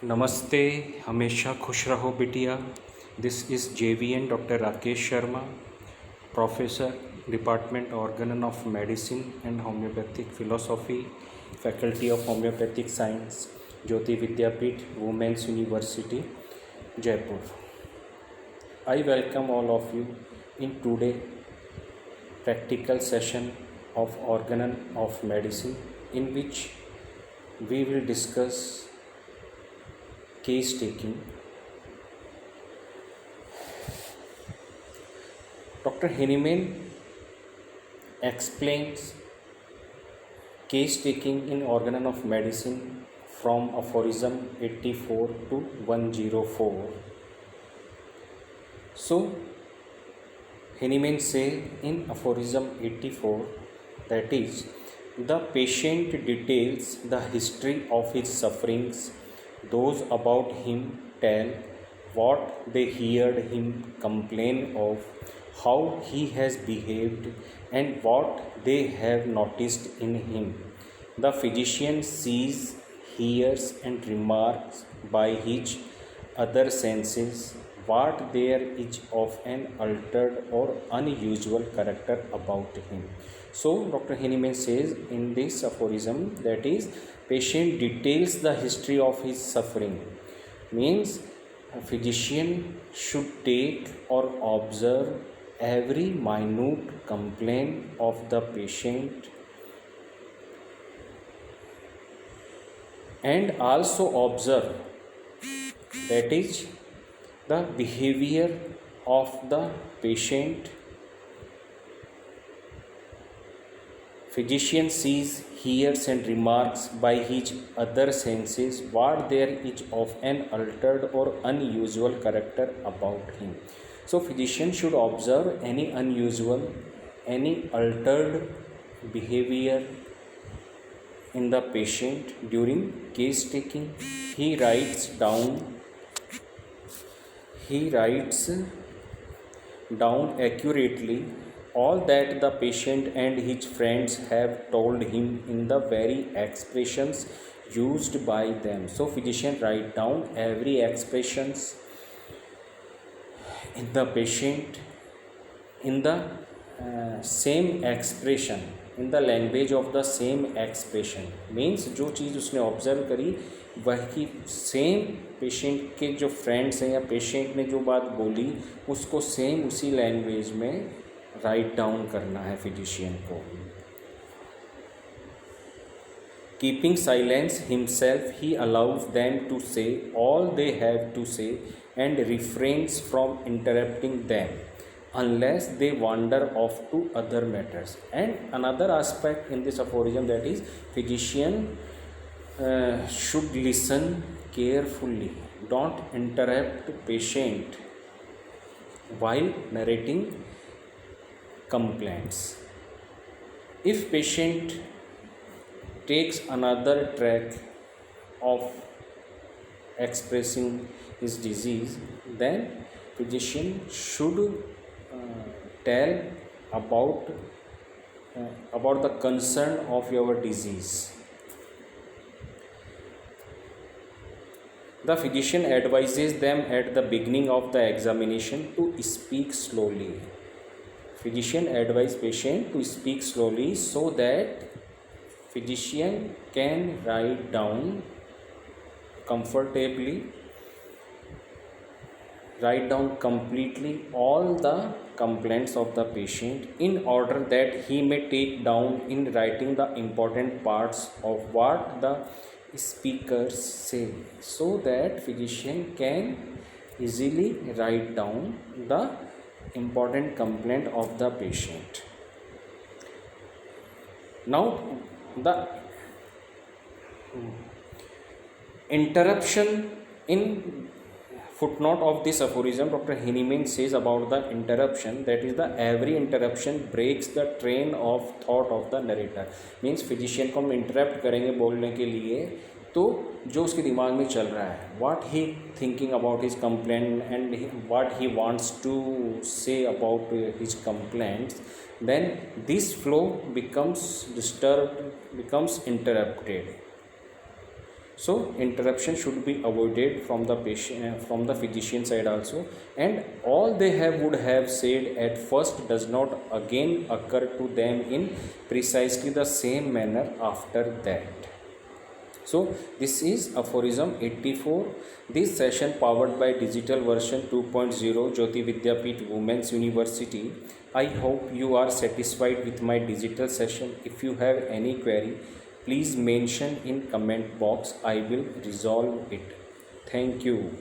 नमस्ते। हमेशा खुश रहो बिटिया। This is JVN doctor Rakesh Sharma, professor, department organon of medicine and homoeopathic philosophy, faculty of homoeopathic science, Jyoti Vidyapeeth, women's university, Jaipur. I welcome all of you in today practical session of organ of medicine, in which we will discuss case taking. Dr. Henneman explains case taking in organ of medicine from aphorism 84 to 104. So, Henneman says in aphorism 84, that is, the patient details the history of his sufferings, those about him tell what they heard him complain of, how he has behaved, and what they have noticed in him. The physician sees, hears, and remarks by his other senses what there is of an altered or unusual character about him. So, Dr. Henneman says in this aphorism, that is, patient details the history of his suffering. Means a physician should take or observe every minute complaint of the patient and also observe, that is, the behavior of the patient. Physician sees, hears, and remarks by his other senses what there is of an altered or unusual character about him. So, physician should observe any unusual, any altered behavior in the patient during case taking. He writes down accurately all that the patient and his friends have told him in the very expressions used by them. So, physician write down every expressions in the patient in the same expression, in the language of the same expression. Means जो चीज़ उसने observe करी वही same patient के जो friends हैं या patient ने जो बात बोली उसको सेम उसी लैंग्वेज में राइट डाउन करना है फिजिशियन को. Keeping silence himself, he allows them to say all they have to say and refrains from interrupting them unless they wander off to other matters. And another aspect in this aphorism, that is, physician should listen carefully. Don't interrupt patient while narrating complaints. If patient takes another track of expressing his disease, then physician should tell about the concern of your disease. The physician advises them at the beginning of the examination to speak slowly. Physician advises patient to speak slowly so that physician can write down comfortably, write down completely all the complaints of the patient in order that he may take down in writing the important parts of what the speakers say, so that physician can easily write down the important complaint of the patient. Now, the interruption in footnote of this aphorism, Dr. Henneman says about the interruption, that is, the every interruption breaks the train of thought of the narrator. Means physician को हम interrupt करेंगे बोलने के लिए तो जो उसके दिमाग में चल रहा है, what he thinking about his complaint and what he wants to say about his complaints, then this flow becomes disturbed, becomes interrupted. So interruption should be avoided from the patient, from the physician side also, and all they would have said at first does not again occur to them in precisely the same manner after that. So this is aphorism 84. This session powered by digital version 2.0 Jyoti Vidyapeeth Women's University. I hope you are satisfied with my digital session. If you have any query, please mention in comment box. I will resolve it. Thank you.